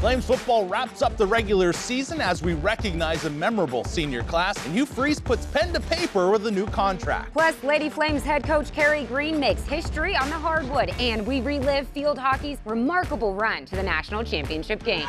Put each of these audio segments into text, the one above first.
Flames football wraps up the regular season as we recognize a memorable senior class, and Hugh Freeze puts pen to paper with a new contract. Plus, Lady Flames head coach Carey Green makes history on the hardwood, and we relive field hockey's remarkable run to the national championship game.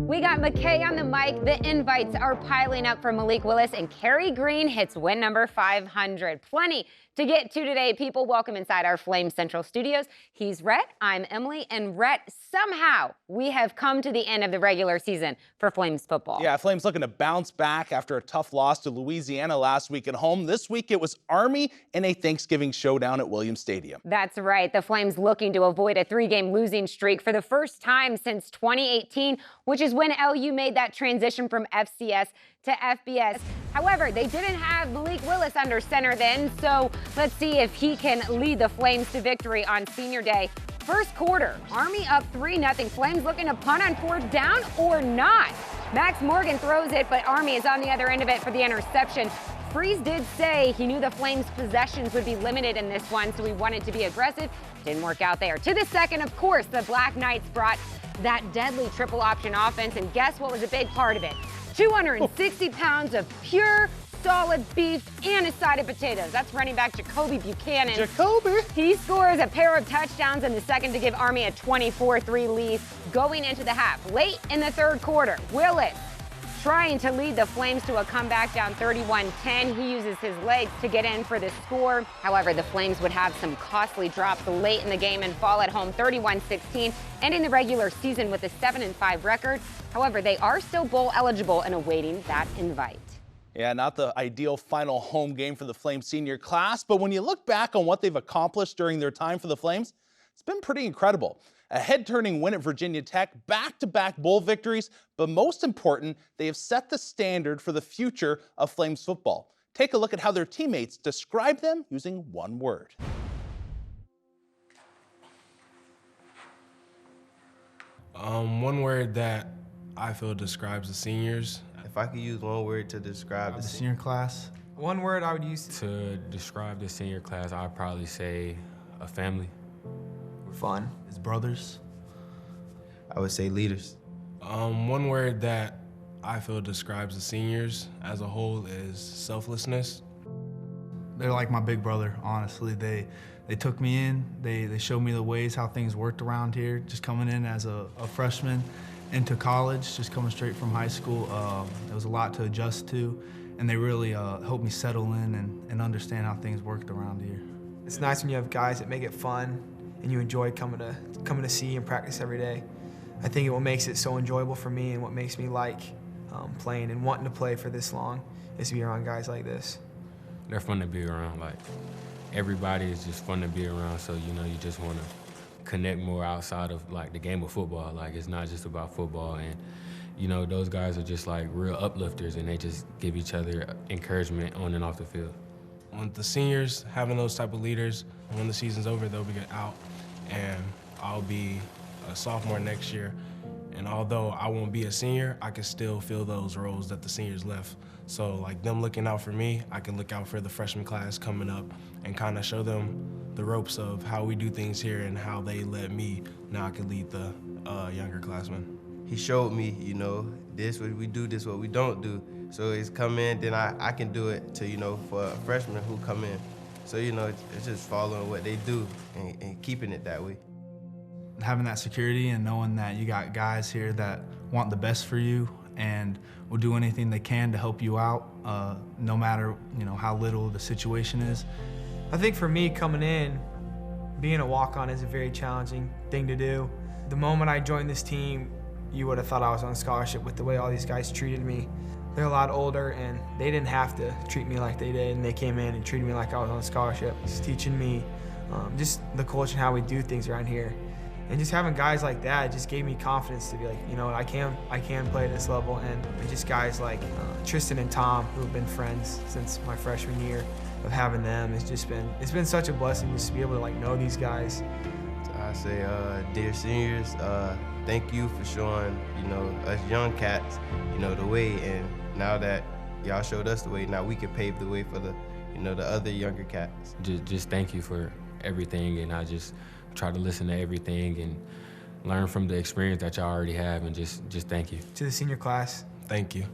We got McKay on the mic. The invites are piling up for Malik Willis, and Carey Green hits win number 500. Plenty to get to today. People, welcome inside our Flame Central studios. He's Rhett, I'm Emily, and Rhett, somehow we have come to the end of the regular season for Flames football. Yeah, Flames looking to bounce back after a tough loss to Louisiana last week at home. This week it was Army in a Thanksgiving showdown at Williams Stadium. That's right. The Flames looking to avoid a 3-game losing streak for the first time since 2018, which is when LU made that transition from FCS to FBS. However, they didn't have Malik Willis under center then, so let's see if he can lead the Flames to victory on senior day. First quarter, Army up 3-0. Flames looking to punt on 4th down or not. Max Morgan throws it, but Army is on the other end of it for the interception. Freeze did say he knew the Flames' possessions would be limited in this one, so he wanted to be aggressive. Didn't work out there. To the second, of course, the Black Knights brought that deadly triple option offense, and guess what was a big part of it? 260 pounds of pure, solid beef and a side of potatoes. That's running back Jacoby Buchanan. Jacoby! He scores a pair of touchdowns in the second to give Army a 24-3 lead going into the half. Late in the third quarter, Willis trying to lead the Flames to a comeback down 31-10. He uses his legs to get in for the score. However, the Flames would have some costly drops late in the game and fall at home 31-16, ending the regular season with a 7-5 record. However, they are still bowl eligible and awaiting that invite. Yeah, not the ideal final home game for the Flames senior class, but when you look back on what they've accomplished during their time for the Flames, it's been pretty incredible. A head-turning win at Virginia Tech, back-to-back bowl victories, but most important, they have set the standard for the future of Flames football. Take a look at how their teammates describe them using one word. One word that I feel describes the seniors. If I could use one word to describe the senior class. One word I would use to describe the senior class, I'd probably say a family. Fun. His brothers. I would say leaders. One word that I feel describes the seniors as a whole is selflessness. They're like my big brother, honestly. They took me in, they showed me the ways how things worked around here, just coming in as a freshman into college, just coming straight from high school. There was a lot to adjust to, and they really helped me settle in and understand how things worked around here. It's nice when you have guys that make it fun and you enjoy coming to see and practice every day. I think what makes it so enjoyable for me and what makes me like playing and wanting to play for this long is to be around guys like this. They're fun to be around. Like, everybody is just fun to be around, so you just want to connect more outside of like the game of football. Like, it's not just about football, and those guys are just like real uplifters, and they just give each other encouragement on and off the field. With the seniors, having those type of leaders, when the season's over, they'll be out, and I'll be a sophomore next year. And although I won't be a senior, I can still fill those roles that the seniors left. So like them looking out for me, I can look out for the freshman class coming up and kind of show them the ropes of how we do things here and how they let me. Now I can lead the younger classmen. He showed me, this what we do, this what we don't do. So it's come in, then I can do it to, for a freshman who come in. So, it's just following what they do and keeping it that way. Having that security and knowing that you got guys here that want the best for you and will do anything they can to help you out, no matter how little the situation is. I think for me coming in, being a walk-on is a very challenging thing to do. The moment I joined this team, you would have thought I was on scholarship with the way all these guys treated me. They're a lot older and they didn't have to treat me like they did, and they came in and treated me like I was on scholarship. It's teaching me just the culture and how we do things around here. And just having guys like that just gave me confidence to be like, I can play at this level. And just guys like Tristan and Tom, who have been friends since my freshman year, of having them, it's been such a blessing just to be able to know these guys. I say, dear seniors, thank you for showing, us young cats, the way. And now that y'all showed us the way, now we can pave the way for the, the other younger cats. Just thank you for everything, and I just try to listen to everything and learn from the experience that y'all already have, and just thank you. To the senior class, Thank you.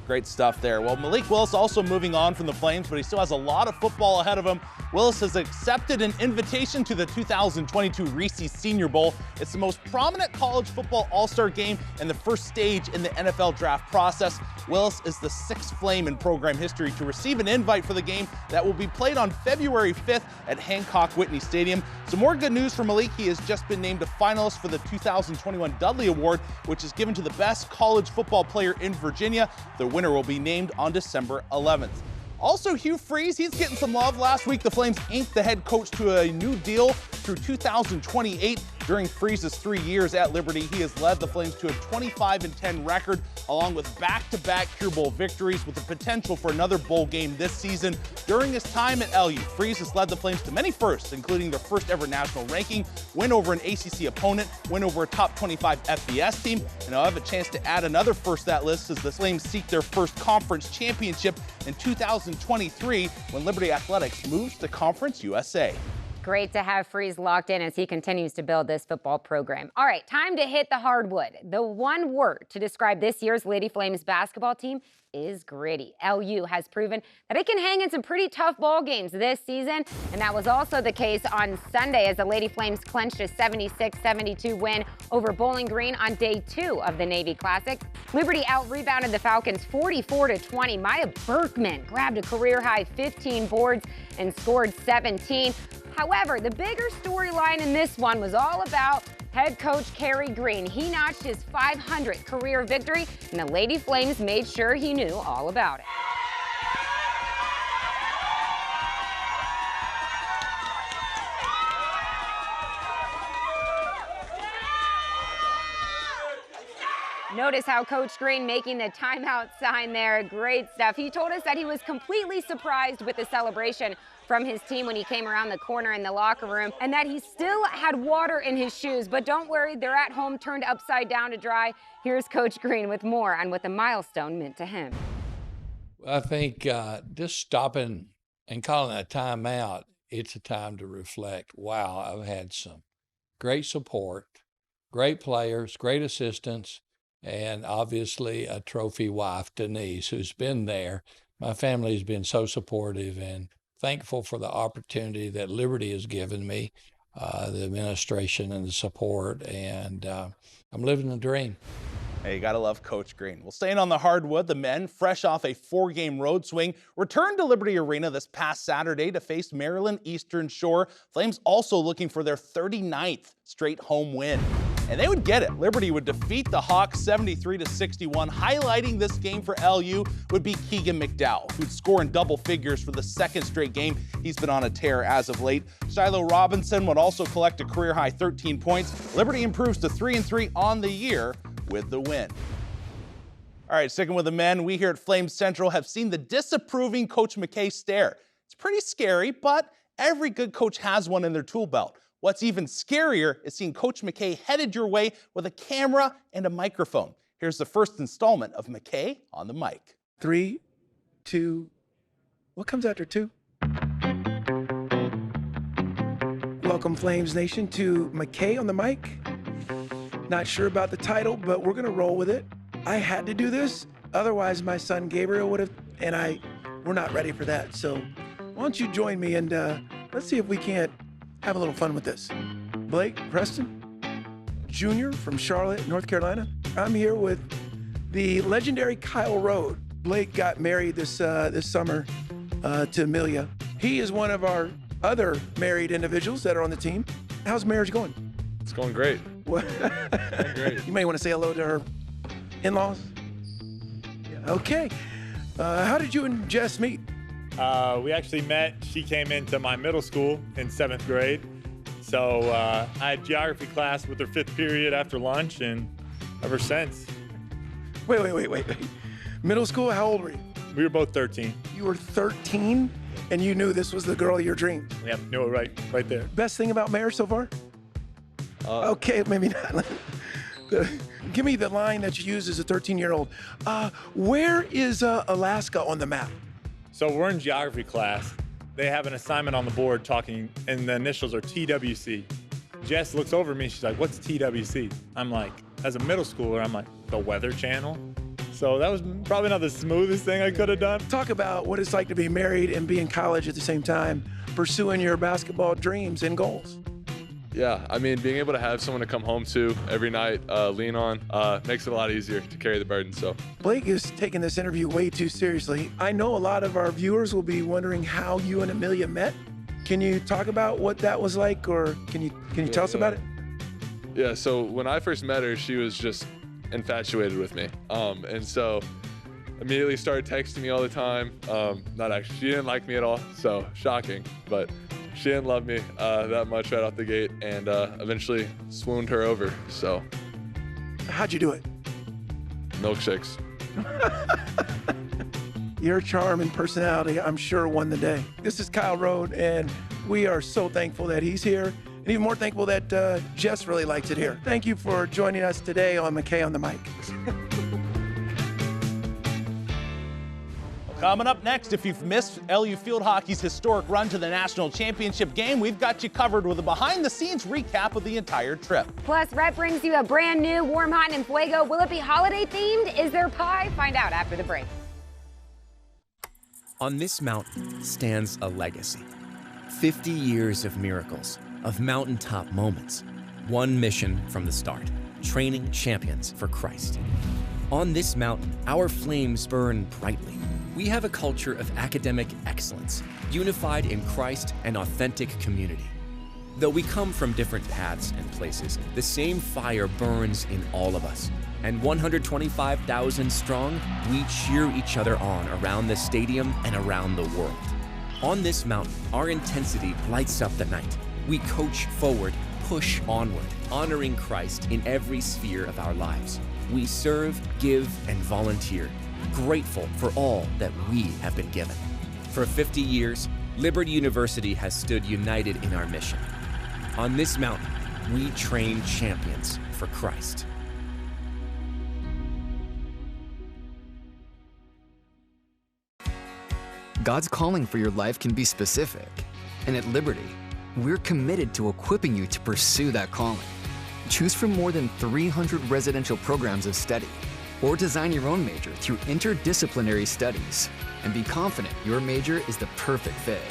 Great stuff there. Well, Malik Willis also moving on from the Flames, but he still has a lot of football ahead of him. Willis has accepted an invitation to the 2022 Reese's Senior Bowl. It's the most prominent college football all-star game and the first stage in the NFL draft process. Willis is the 6th Flame in program history to receive an invite for the game that will be played on February 5th at Hancock Whitney Stadium. Some more good news for Malik. He has just been named a finalist for the 2021 Dudley Award, which is given to the best college football player in Virginia. The winner will be named on December 11th. Also, Hugh Freeze, he's getting some love. Last week, the Flames inked the head coach to a new deal through 2028. During Freeze's 3 years at Liberty, he has led the Flames to a 25-10 record, along with back-to-back Cure Bowl victories with the potential for another bowl game this season. During his time at LU, Freeze has led the Flames to many firsts, including their first ever national ranking, win over an ACC opponent, win over a top 25 FBS team, and I'll have a chance to add another first to that list as the Flames seek their first conference championship in 2023 when Liberty Athletics moves to Conference USA. Great to have Freeze locked in as he continues to build this football program. All right, time to hit the hardwood. The one word to describe this year's Lady Flames basketball team is gritty. LU has proven that it can hang in some pretty tough ball games this season, and that was also the case on Sunday as the Lady Flames clinched a 76-72 win over Bowling Green on day 2 of the Navy Classic. Liberty out-rebounded the Falcons 44-20. Maya Berkman grabbed a career-high 15 boards and scored 17. However, the bigger storyline in this one was all about head coach Carey Green. He notched his 500th career victory, and the Lady Flames made sure he knew all about it. Notice how Coach Green making the timeout sign there. Great stuff. He told us that he was completely surprised with the celebration from his team when he came around the corner in the locker room, and that he still had water in his shoes. But don't worry, they're at home turned upside down to dry. Here's Coach Green with more on what the milestone meant to him. I think just stopping and calling a timeout, it's a time to reflect. Wow, I've had some great support, great players, great assistants, and obviously a trophy wife, Denise, who's been there. My family has been so supportive and thankful for the opportunity that Liberty has given me, the administration and the support, and I'm living the dream. Hey, you gotta love Coach Green. Well, staying on the hardwood, the men, fresh off a 4-game road swing, returned to Liberty Arena this past Saturday to face Maryland Eastern Shore. Flames also looking for their 39th straight home win. And they would get it. Liberty would defeat the Hawks 73-61. Highlighting this game for LU would be Keegan McDowell, who'd score in double figures for the 2nd straight game. He's been on a tear as of late. Shiloh Robinson would also collect a career-high 13 points. Liberty improves to 3-3 on the year with the win. All right, sticking with the men, we here at Flames Central have seen the disapproving Coach McKay stare. It's pretty scary, but every good coach has one in their tool belt. What's even scarier is seeing Coach McKay headed your way with a camera and a microphone. Here's the first installment of McKay on the mic. 3, 2, what comes after 2? Welcome, Flames Nation, to McKay on the mic. Not sure about the title, but we're gonna roll with it. I had to do this, otherwise my son Gabriel would have, and we're not ready for that. So why don't you join me and let's see if we can't have a little fun with this. Blake Preston, Jr. from Charlotte, North Carolina. I'm here with the legendary Kyle Rode. Blake got married this summer to Amelia. He is one of our other married individuals that are on the team. How's marriage going? It's going great. What? Great. You may want to say hello to her in-laws. Yeah. Okay. How did you and Jess meet? We actually met. She came into my middle school in 7th grade. So I had geography class with her 5th period after lunch, and ever since. Wait. Middle school, how old were you? We were both 13. You were 13? and you knew this was the girl of your dream. Yeah, knew it right there. Best thing about Mare so far? Okay, maybe not. Give me the line that you use as a 13-year-old. Where is Alaska on the map? So we're in geography class. They have an assignment on the board talking, and the initials are TWC. Jess looks over at me, she's like, what's TWC? I'm like, as a middle schooler, I'm like, the Weather Channel? So that was probably not the smoothest thing I could have done. Talk about what it's like to be married and be in college at the same time, pursuing your basketball dreams and goals. Yeah, I mean, being able to have someone to come home to every night, lean on, makes it a lot easier to carry the burden, so. Blake is taking this interview way too seriously. I know a lot of our viewers will be wondering how you and Amelia met. Can you talk about what that was like, or can you tell us about it? Yeah, so when I first met her, she was just infatuated with me. And so immediately started texting me all the time. Not actually, she didn't like me at all, so shocking, but she didn't love me that much right off the gate, and eventually swooned her over, so. How'd you do it? Milkshakes. Your charm and personality, I'm sure, won the day. This is Kyle Road, and we are so thankful that he's here, and even more thankful that Jess really likes it here. Thank you for joining us today on McKay on the Mic. Coming up next, if you've missed LU Field Hockey's historic run to the national championship game, we've got you covered with a behind-the-scenes recap of the entire trip. Plus, Rhett brings you a brand new Warm, Hot, and Fuego. Will it be holiday-themed? Is there pie? Find out after the break. On this mountain stands a legacy. 50 years of miracles, of mountaintop moments. One mission from the start, training champions for Christ. On this mountain, our flames burn brightly. We have a culture of academic excellence, unified in Christ and authentic community. Though we come from different paths and places, the same fire burns in all of us. And 125,000 strong, we cheer each other on around the stadium and around the world. On this mountain, our intensity lights up the night. We coach forward, push onward, honoring Christ in every sphere of our lives. We serve, give, and volunteer, grateful for all that we have been given. For 50 years, Liberty University has stood united in our mission. On this mountain, we train champions for Christ. God's calling for your life can be specific, and at Liberty, we're committed to equipping you to pursue that calling. Choose from more than 300 residential programs of study, or design your own major through interdisciplinary studies, and be confident your major is the perfect fit.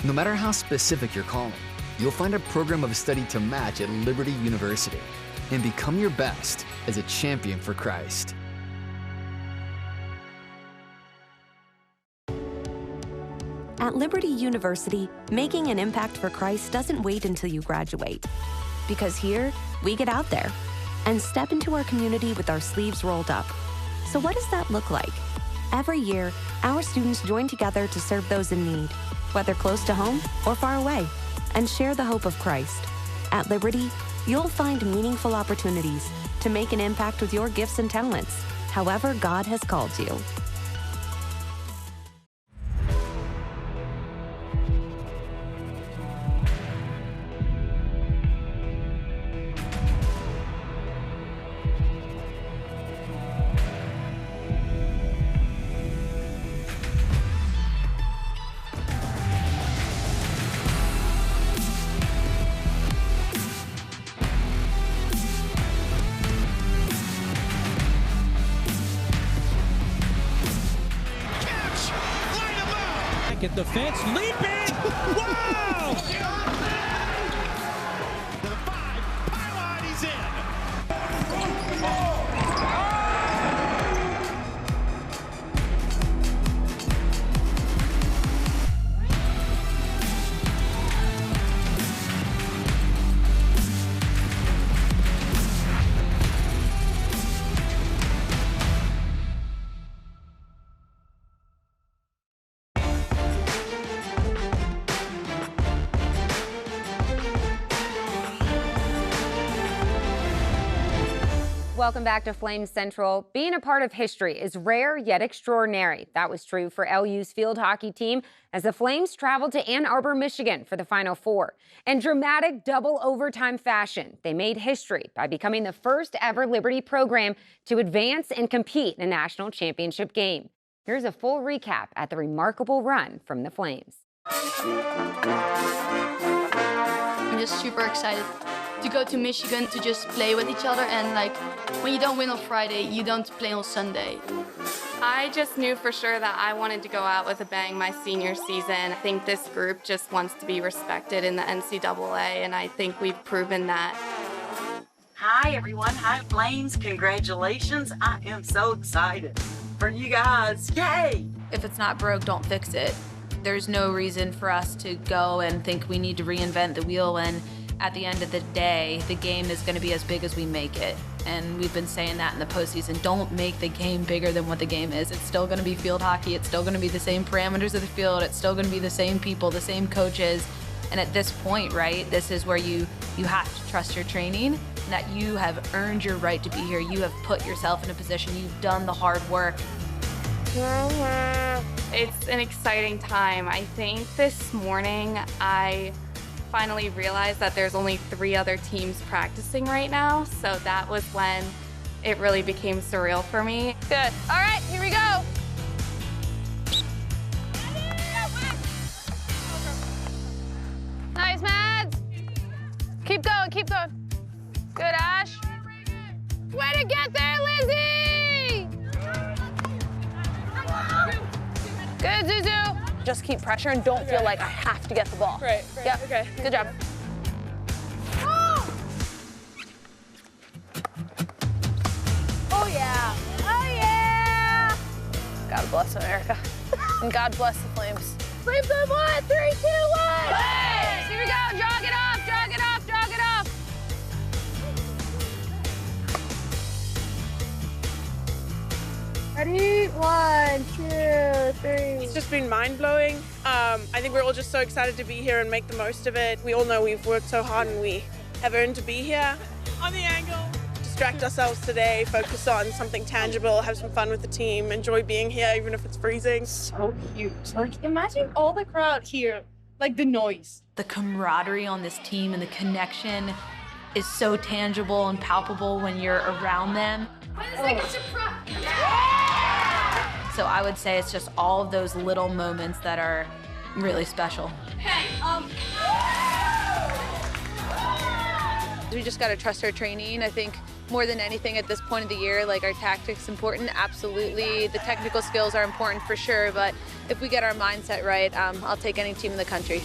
No matter how specific your calling, you'll find a program of study to match at Liberty University, and become your best as a champion for Christ. At Liberty University, making an impact for Christ doesn't wait until you graduate. Because here, we get out there and step into our community with our sleeves rolled up. So what does that look like? Every year, our students join together to serve those in need, whether close to home or far away, and share the hope of Christ. At Liberty, you'll find meaningful opportunities to make an impact with your gifts and talents, however God has called you. At the fence, leaping! Wow! To the 5, pylon, he's welcome back to Flames Central. Being a part of history is rare yet extraordinary. That was true for LU's field hockey team as the Flames traveled to Ann Arbor, Michigan for the Final Four. In dramatic double overtime fashion, they made history by becoming the first ever Liberty program to advance and compete in a national championship game. Here's a full recap at the remarkable run from the Flames. I'm just super excited to go to Michigan to just play with each other, and like when you don't win on Friday, you don't play on Sunday. I just knew for sure that I wanted to go out with a bang my senior season. I think this group just wants to be respected in the NCAA, and I think we've proven that. Hi everyone, hi Flames, congratulations. I am so excited for you guys, yay! If it's not broke, don't fix it. There's no reason for us to go and think we need to reinvent the wheel, and at the end of the day, the game is going to be as big as we make it. And we've been saying that in the postseason. Don't make the game bigger than what the game is. It's still going to be field hockey. It's still going to be the same parameters of the field. It's still going to be the same people, the same coaches. And at this point, right, this is where you have to trust your training, that you have earned your right to be here. You have put yourself in a position. You've done the hard work. It's an exciting time. I think this morning I finally realized that there's only 3 other teams practicing right now, so that was when it really became surreal for me. Good. All right, here we go. Nice, Mads. Keep going, keep going. Good, Ash. Way to get there, Lizzie! Good, Zuzu. Just keep pressure and don't feel like I have to get the ball. Right, yep. Okay. Good job. Oh, yeah. Oh, yeah. God bless America. And God bless the Flames. Flames on 1, 3, 2, 1. Flames! Here we go. Jog it off, jog it off, jog it off. Ready? 1, 2, 3. It's just been mind-blowing. I think we're all just so excited to be here and make the most of it. We all know we've worked so hard and we have earned to be here. On the angle. Distract ourselves today, focus on something tangible, have some fun with the team, enjoy being here even if it's freezing. So cute. Like, imagine all the crowd here, like the noise. The camaraderie on this team and the connection is so tangible and palpable when you're around them. So I would say it's just all of those little moments that are really special. We just got to trust our training. I think more than anything at this point of the year, like our tactics important, absolutely. The technical skills are important for sure, but if we get our mindset right, I'll take any team in the country.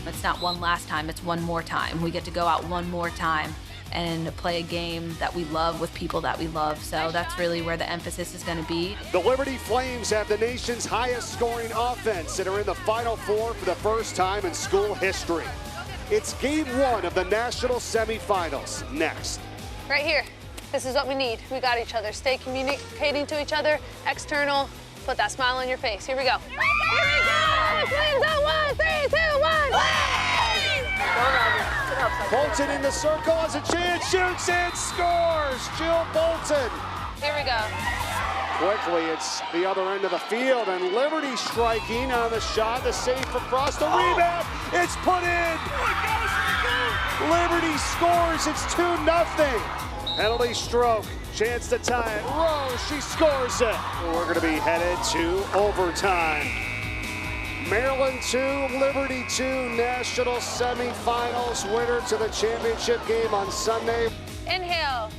It's not one last time, it's one more time. We get to go out one more time and play a game that we love with people that we love. So that's really where the emphasis is going to be. The Liberty Flames have the nation's highest scoring offense and are in the Final Four for the first time in school history. It's game 1 of the national semifinals next. Right here. This is what we need. We got each other. Stay communicating to each other, external, put that smile on your face. Here we go. Here we go! Flames on 1, 3, 2, 1. Bolton in the circle has a chance, shoots and scores! Jill Bolton. Here we go. Quickly, it's the other end of the field, and Liberty striking on the shot, the save for Frost, the rebound, it's put in! Liberty scores, it's 2-0. Penalty stroke, chance to tie it. Rose, she scores it. We're going to be headed to overtime. Maryland 2, Liberty 2, national semifinals, winner to the championship game on Sunday. Inhale,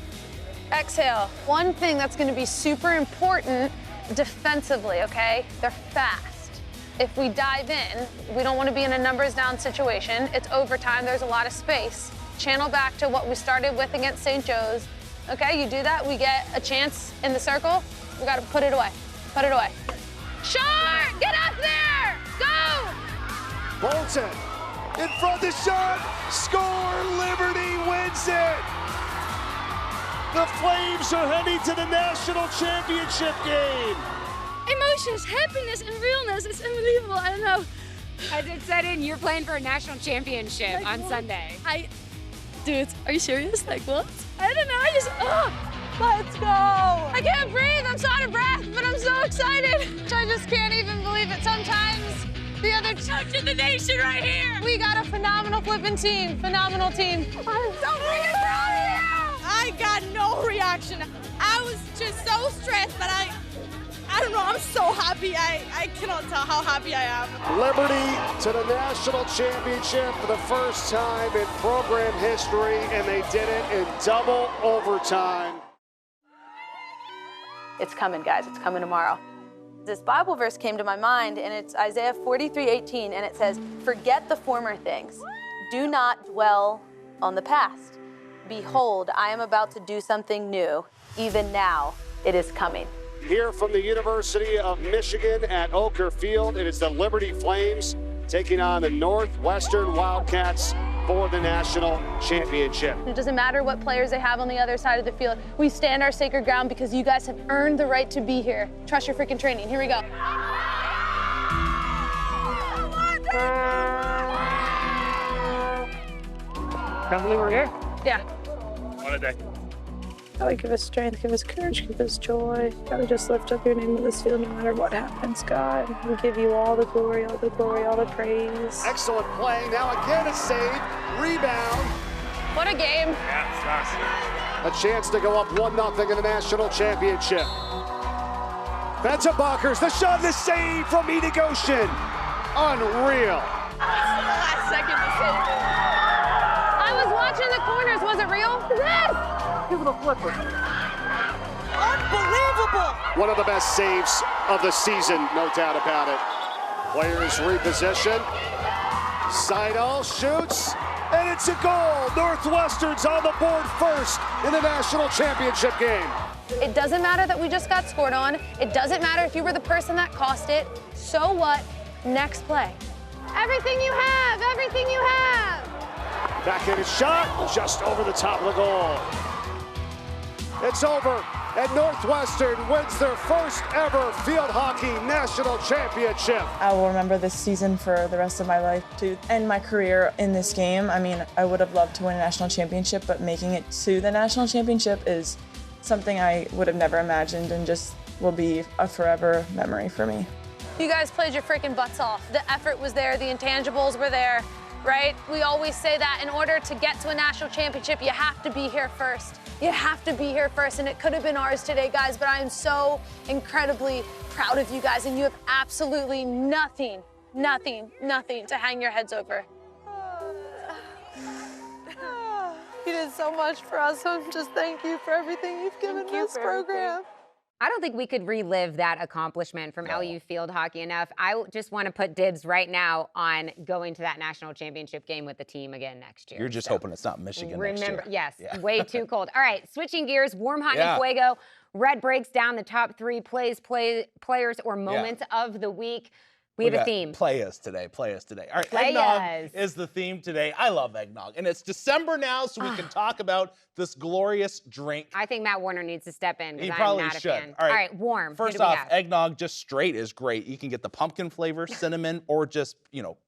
exhale. One thing that's going to be super important defensively, okay? They're fast. If we dive in, we don't want to be in a numbers down situation. It's overtime, there's a lot of space. Channel back to what we started with against St. Joe's. Okay, you do that, we get a chance in the circle. We got to put it away, put it away. Short, get up there, go! Bolton in front of the shot, score, Liberty wins it! The Flames are heading to the national championship game. Emotions, happiness, and realness, it's unbelievable, I don't know. As it set in, you're playing for a national championship on Sunday. dude, are you serious? Like, what? I don't know, I just, let's go. I can't breathe, I'm so out of breath, but I'm so excited. I just can't even believe it. Sometimes the other coach in the nation right here. We got a phenomenal flipping team, phenomenal team. I'm so freaking proud of you. I got no reaction. I was just so stressed, but I don't know, I'm so happy. I cannot tell how happy I am. Liberty to the national championship for the first time in program history, and they did it in double overtime. It's coming, guys. It's coming tomorrow. This Bible verse came to my mind, and it's Isaiah 43:18, and it says, "Forget the former things. Do not dwell on the past. Behold, I am about to do something new. Even now, it is coming." Here from the University of Michigan at Oker Field, it is the Liberty Flames taking on the Northwestern Wildcats for the national championship. It doesn't matter what players they have on the other side of the field. We stand our sacred ground because you guys have earned the right to be here. Trust your freaking training. Here we go. Can't believe we're here. Yeah. What a day. God, give us strength, give us courage, give us joy. God, we just lift up your name in this field no matter what happens, God. We give you all the glory, all the glory, all the praise. Excellent play. Now again a save. Rebound. What a game. Yeah, it's nice. A chance to go up 1-0 in the national championship. Benton Buckers, the shot, the save from Eda Goshen. Unreal. Last second to save it. I was watching the corners. Was it real? Yes! Give it a flipper. Unbelievable! One of the best saves of the season, no doubt about it. Players reposition. Seidel shoots, and it's a goal. Northwestern's on the board first in the national championship game. It doesn't matter that we just got scored on. It doesn't matter if you were the person that cost it. So what? Next play. Everything you have, everything you have. Backhanded shot, just over the top of the goal. It's over, and Northwestern wins their first ever field hockey national championship. I will remember this season for the rest of my life. To end my career in this game, I mean, I would have loved to win a national championship, but making it to the national championship is something I would have never imagined and just will be a forever memory for me. You guys played your freaking butts off. The effort was there, the intangibles were there, right? We always say that in order to get to a national championship, you have to be here first. You have to be here first, and it could have been ours today, guys, but I am so incredibly proud of you guys, and you have absolutely nothing to hang your heads over. You did so much for us, so just thank you for everything you've given this program. I don't think we could relive that accomplishment from LU field hockey enough. I just want to put dibs right now on going to that national championship game with the team again next year. You're just hoping it's not Michigan next year. Yes, Yeah. way too cold. All right, switching gears, Warm Hot Yeah. Fuego. Red breaks down the top 3 players or moments of the week. We have a theme. Play us today. All right, Play eggnog us. is the theme today. I love eggnog. And it's December now, so we can talk about this glorious drink. I think Matt Warner needs to step in He because I'm probably not a should. fan. All right. All right, warm. First Who do we off, have? eggnog just straight is great. You can get the pumpkin flavor, cinnamon, or just,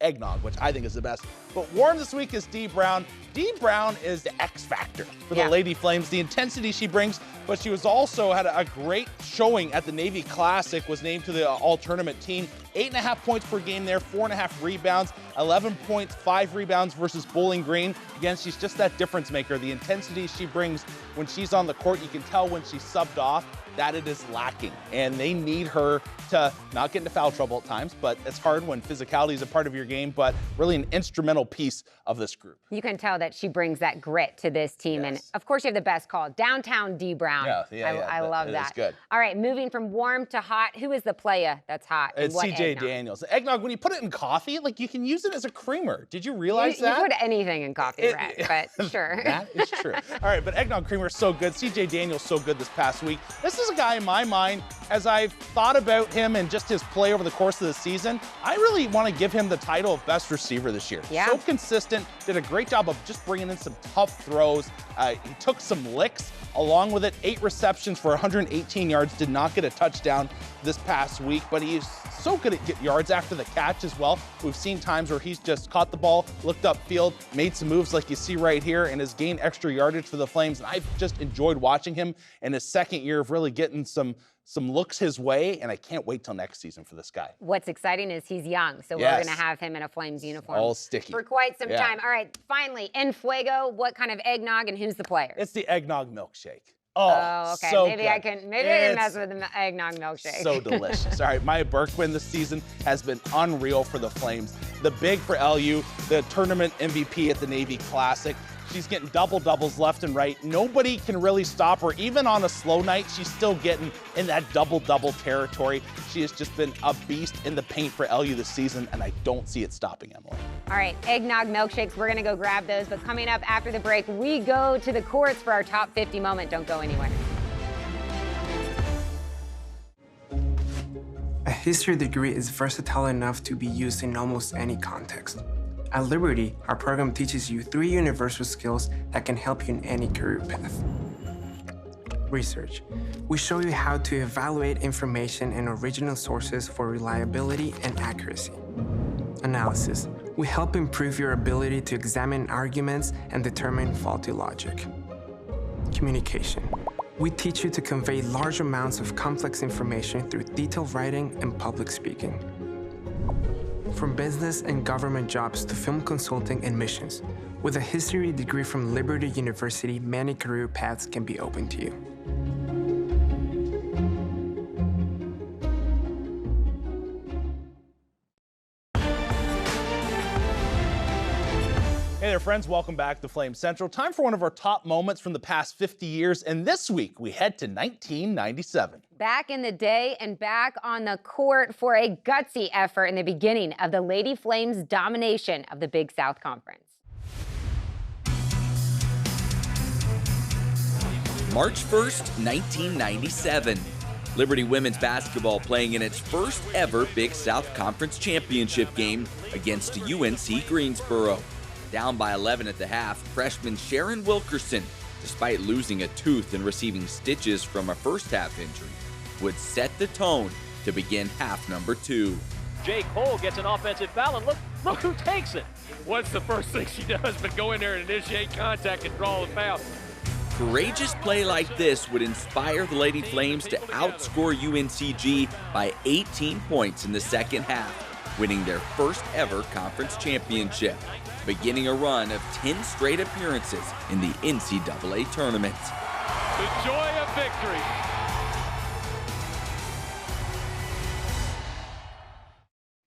eggnog, which I think is the best. But warm this week is Dee Brown. Dee Brown is the X factor for the Lady Flames. The intensity she brings, but she was also had a great showing at the Navy Classic, was named to the all-tournament team. 8.5 points per game there, 4.5 rebounds, 11 points, 5 rebounds versus Bowling Green. Again, she's just that difference maker. The intensity she brings when she's on the court, you can tell when she's subbed off that it is lacking. And they need her to not get into foul trouble at times, but it's hard when physicality is a part of your game, but really an instrumental piece of this group. You can tell that she brings that grit to this team. And of course, you have the best call, Downtown Dee Brown. I love that. Is good. All right, moving from warm to hot. Who is the playa that's hot? It's CJ Daniels. Eggnog, when you put it in coffee, you can use it as a creamer. Did you realize that? You put anything in coffee, right? But sure. That is true. All right, but eggnog creamer is so good. CJ Daniels so good this past week. This is a guy in my mind, as I've thought about him and just his play over the course of the season, I really want to give him the title of best receiver this year. Yeah. So consistent, did a great job of just bringing in some tough throws. He took some licks along with it. 8 receptions for 118 yards, did not get a touchdown this past week, but he is so good at get yards after the catch as well. We've seen times where he's just caught the ball, looked upfield, made some moves like you see right here, and has gained extra yardage for the Flames. And I've just enjoyed watching him in his second year of really getting some looks his way, and I can't wait till next season for this guy. What's exciting is he's young, so Yes. we're going to have him in a Flames uniform All sticky. for quite some Yeah. time. All right, finally, En Fuego, what kind of eggnog and who's the player? It's the eggnog milkshake. Oh, okay. So maybe good. I can mess It's with the eggnog milkshake. so delicious. All right, Maya Berkman this season has been unreal for the Flames. The big for LU, the tournament MVP at the Navy Classic. She's getting double-doubles left and right. Nobody can really stop her. Even on a slow night, she's still getting in that double-double territory. She has just been a beast in the paint for LU this season, and I don't see it stopping, Emily. All right, eggnog milkshakes, we're going to go grab those. But coming up after the break, we go to the courts for our top 50 moment. Don't go anywhere. A history degree is versatile enough to be used in almost any context. At Liberty, our program teaches you 3 universal skills that can help you in any career path. Research. We show you how to evaluate information and original sources for reliability and accuracy. Analysis. We help improve your ability to examine arguments and determine faulty logic. Communication. We teach you to convey large amounts of complex information through detailed writing and public speaking. From business and government jobs to film consulting and missions, with a history degree from Liberty University, many career paths can be open to you. Hey there, friends. Welcome back to Flame Central. Time for one of our top moments from the past 50 years. And this week, we head to 1997. Back in the day and back on the court for a gutsy effort in the beginning of the Lady Flames' domination of the Big South Conference. March 1st, 1997. Liberty women's basketball playing in its first ever Big South Conference championship game against UNC Greensboro. Down by 11 at the half, freshman Sharon Wilkerson, despite losing a tooth and receiving stitches from a first-half injury, would set the tone to begin half number 2. Jay Cole gets an offensive foul, and look who takes it. What's the first thing she does but go in there and initiate contact and draw the foul? Courageous play like this would inspire the Lady Flames to outscore UNCG by 18 points in the second half, winning their first ever conference championship, beginning a run of 10 straight appearances in the NCAA tournament. The joy of victory.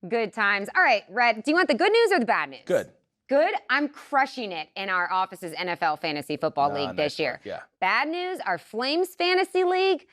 Good times. All right, Red, do you want the good news or the bad news? Good. Good. I'm crushing it in our office's NFL Fantasy Football League this year. Yeah. Bad news, our Flames Fantasy League,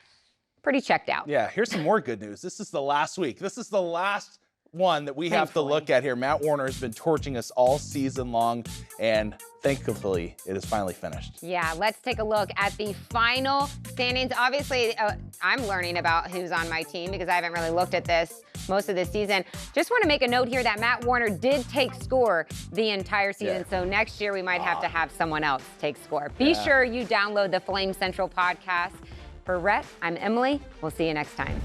pretty checked out. Yeah, here's some more good news. This is the last week. This is the last one that we have to look at here. Matt Warner has been torching us all season long, and thankfully, it is finally finished. Yeah, let's take a look at the final standings. Obviously, I'm learning about who's on my team because I haven't really looked at this most of the season. Just want to make a note here that Matt Warner did take score the entire season, so next year we might have to have someone else take score. Be sure you download the Flame Central podcast. For Rhett, I'm Emily. We'll see you next time.